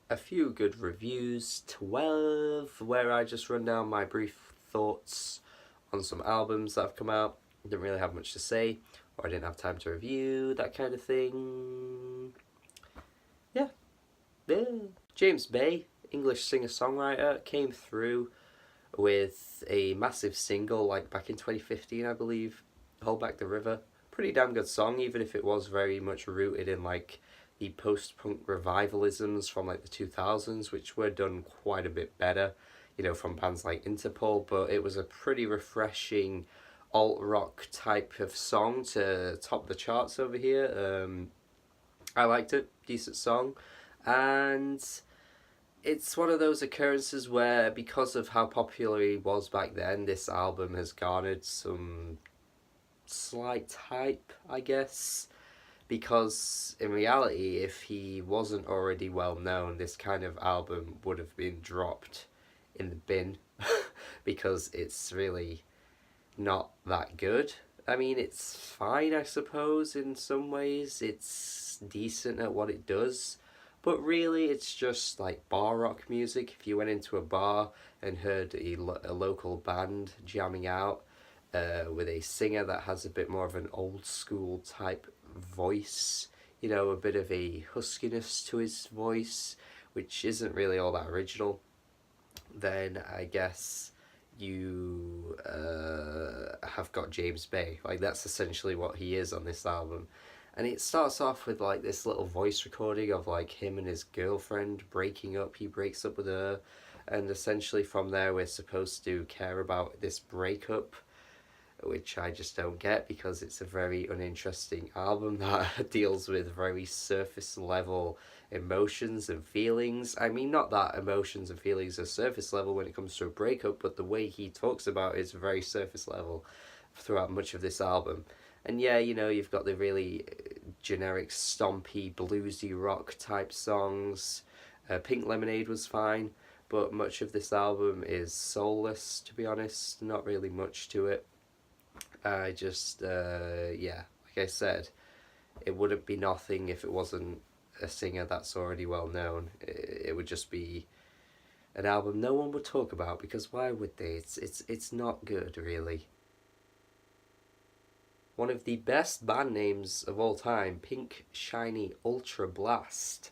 a few good reviews, 12, where I just run down my brief thoughts on some albums that have come out. Didn't really have much to say, or I didn't have time to review, that kind of thing. Yeah, yeah. James Bay, English singer-songwriter, came through with a massive single like back in 2015, I believe, Hold Back the River. Pretty damn good song, even if it was very much rooted in like the post-punk revivalisms from like the 2000s, which were done quite a bit better, from bands like Interpol. But it was a pretty refreshing alt rock type of song to top the charts over here. I liked it, decent song, and it's one of those occurrences where, because of how popular he was back then, this album has garnered some slight hype, I guess. Because in reality, if he wasn't already well known, this kind of album would have been dropped in the bin because it's really not that good. I mean, it's fine, I suppose, in some ways. It's decent at what it does. But really, it's just like bar rock music. If you went into a bar and heard a local band jamming out with a singer that has a bit more of an old school type voice, a bit of a huskiness to his voice, which isn't really all that original, then I guess you have got James Bay. Like, that's essentially what he is on this album. And it starts off with like this little voice recording of like him and his girlfriend breaking up. He breaks up with her, and essentially from there we're supposed to care about this breakup, which I just don't get because it's a very uninteresting album that deals with very surface level emotions and feelings. I mean, not that emotions and feelings are surface level when it comes to a breakup, but the way he talks about it is very surface level throughout much of this album. And yeah, you've got the really generic stompy, bluesy rock type songs. Pink Lemonade was fine, but much of this album is soulless, to be honest. Not really much to it. I just, yeah, like I said, it wouldn't be nothing if it wasn't a singer that's already well known. It would just be an album no one would talk about, because why would they? It's not good, really. One of the best band names of all time, Pinkshinyultrablast,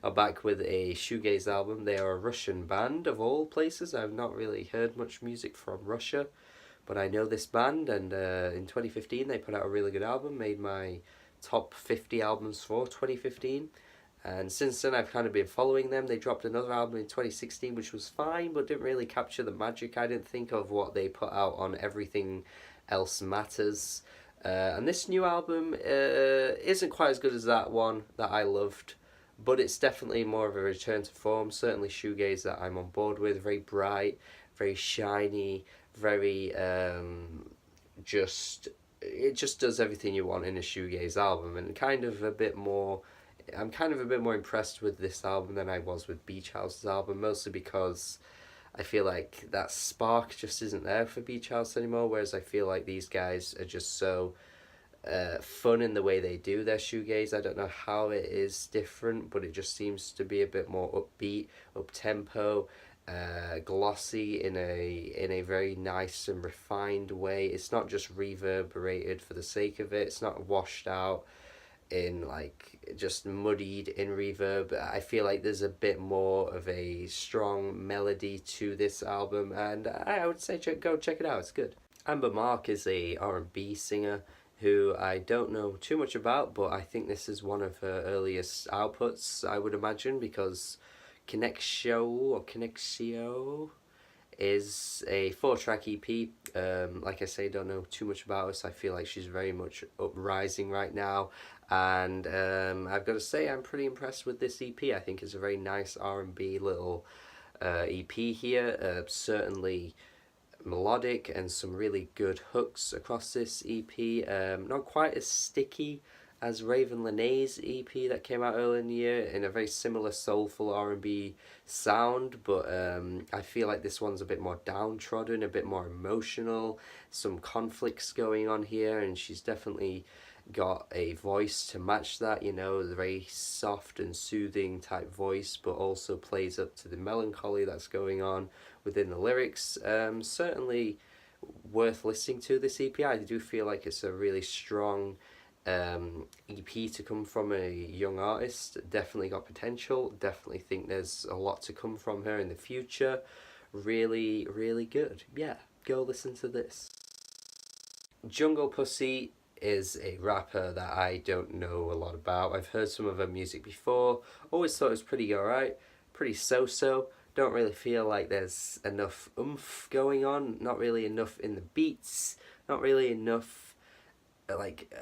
are back with a shoegaze album. They are a Russian band of all places. I've not really heard much music from Russia, but I know this band, and in 2015 they put out a really good album, made my top 50 albums for 2015. And since then I've kind of been following them. They dropped another album in 2016 which was fine, but didn't really capture the magic, I didn't think, of what they put out on Everything Else Matters. And this new album isn't quite as good as that one that I loved, but it's definitely more of a return to form. Certainly shoegaze that I'm on board with. Very bright, very shiny, very just it just does everything you want in a shoegaze album, and kind of a bit more. I'm kind of a bit more impressed with this album than I was with Beach House's album, mostly because I feel like that spark just isn't there for Beach House anymore, whereas I feel like these guys are just so fun in the way they do their shoegaze. I don't know how it is different, but it just seems to be a bit more upbeat, up-tempo, glossy in a very nice and refined way. It's not just reverberated for the sake of it. It's not washed out in like just muddied in reverb. I feel like there's a bit more of a strong melody to this album, and I would say go check it out. It's good. Amber Mark is a R&B singer who I don't know too much about, but I think this is one of her earliest outputs, I would imagine, because Connexio is a 4-track EP. Like I say, don't know too much about her, so I feel like she's very much uprising right now. And I've got to say, I'm pretty impressed with this EP. I think it's a very nice R&B little EP here. Certainly melodic and some really good hooks across this EP. Not quite as sticky as Raven Lenae's EP that came out earlier in the year, in a very similar soulful R&B sound, but I feel like this one's a bit more downtrodden, a bit more emotional, some conflicts going on here, and she's definitely got a voice to match that, you know, the very soft and soothing type voice, but also plays up to the melancholy that's going on within the lyrics. Certainly worth listening to, this EP. I do feel like it's a really strong EP to come from a young artist. Definitely got potential. Definitely think there's a lot to come from her in the future. Really, really good. Yeah, go listen to this. Junglepussy is a rapper that I don't know a lot about. I've heard some of her music before. Always thought it was pretty alright. Pretty so-so. Don't really feel like there's enough oomph going on. Not really enough in the beats. Not really enough, like,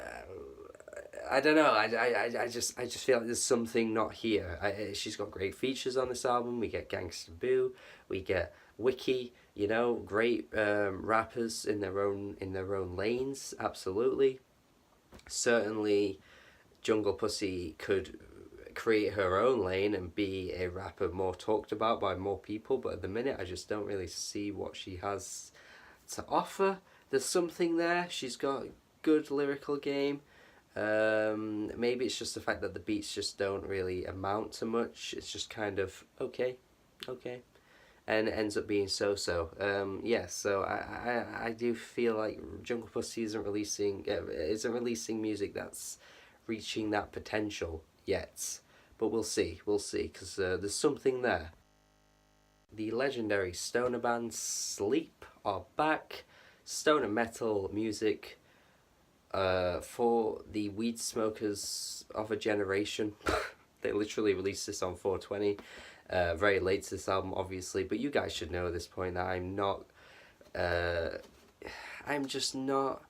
I don't know. I just feel like there's something not here. She's got great features on this album. We get Gangsta Boo. We get Wiki. You know, great rappers in their own lanes. Absolutely. Certainly, Junglepussy could create her own lane and be a rapper more talked about by more people, but at the minute I just don't really see what she has to offer. There's something there. She's got good lyrical game. Maybe it's just the fact that the beats just don't really amount to much. It's just kind of okay, and it ends up being so-so. So I do feel like Junglepussy isn't releasing music that's reaching that potential yet. But we'll see, because there's something there. The legendary stoner band Sleep are back. Stoner metal music for the weed smokers of a generation. They literally released this on 420. Very late to this album, obviously, but you guys should know at this point that I'm just not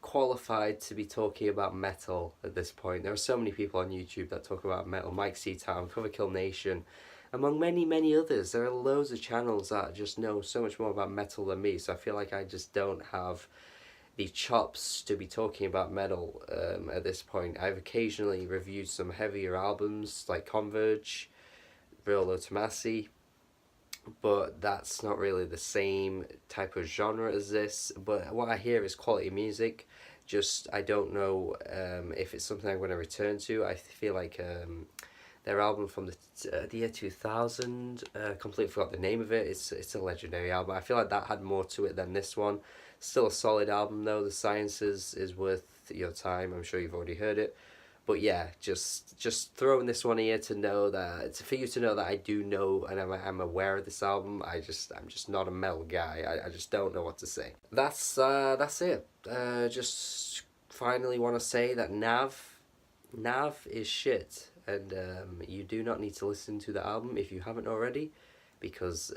qualified to be talking about metal at this point. There are so many people on YouTube that talk about metal. Mike C-Town, Coverkill Nation, among many others. There are loads of channels that just know so much more about metal than me, so I feel like I just don't have the chops to be talking about metal at this point. I've occasionally reviewed some heavier albums like Converge, Real Tomasi, but that's not really the same type of genre as this. But what I hear is quality music. Just, I don't know if it's something I'm going to return to. I feel like their album from the year 2000, completely forgot the name of it. It's a legendary album. I feel like that had more to it than this one. Still a solid album though. The Science is worth your time. I'm sure you've already heard it. But yeah, just throwing this one here to know that, for you to know that I do know and I'm aware of this album. I'm just not a metal guy. I just don't know what to say. That's it. Just finally want to say that Nav is shit, and you do not need to listen to the album if you haven't already, because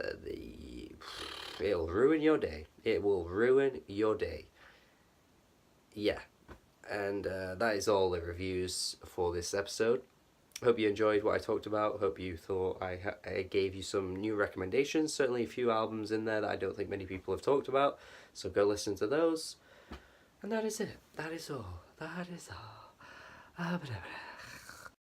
it'll ruin your day. It will ruin your day. Yeah. And that is all the reviews for this episode. Hope you enjoyed what I talked about. Hope you thought I gave you some new recommendations. Certainly a few albums in there that I don't think many people have talked about. So go listen to those. And that is it. That is all.